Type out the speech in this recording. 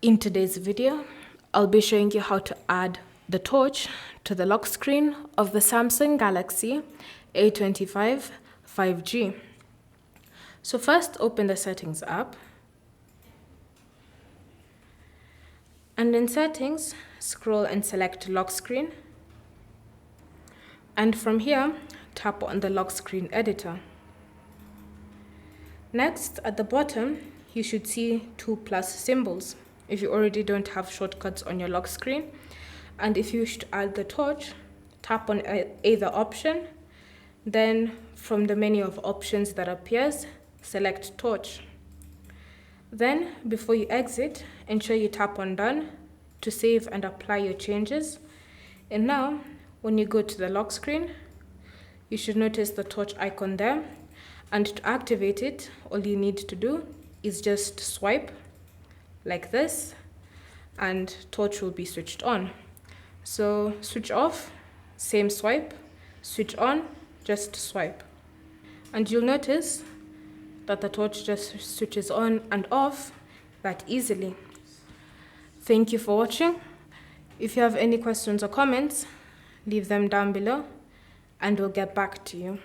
In today's video, I'll be showing you how to add the torch to the lock screen of the Samsung Galaxy A25 5G. So first, open the Settings app. And in Settings, scroll and select Lock Screen. And from here, tap on the Lock Screen Editor. Next, at the bottom, you should see two plus symbols if you already don't have shortcuts on your lock screen. And if you wish to add the torch, tap on either option. Then from the menu of options that appears, select torch. Then before you exit, ensure you tap on done to save and apply your changes. And now, when you go to the lock screen, you should notice the torch icon there. And to activate it, all you need to do is just swipe like this, and torch will be switched on. So switch off, same swipe, switch on, just swipe. And you'll notice that the torch just switches on and off that easily. Thank you for watching. If you have any questions or comments, leave them down below and we'll get back to you.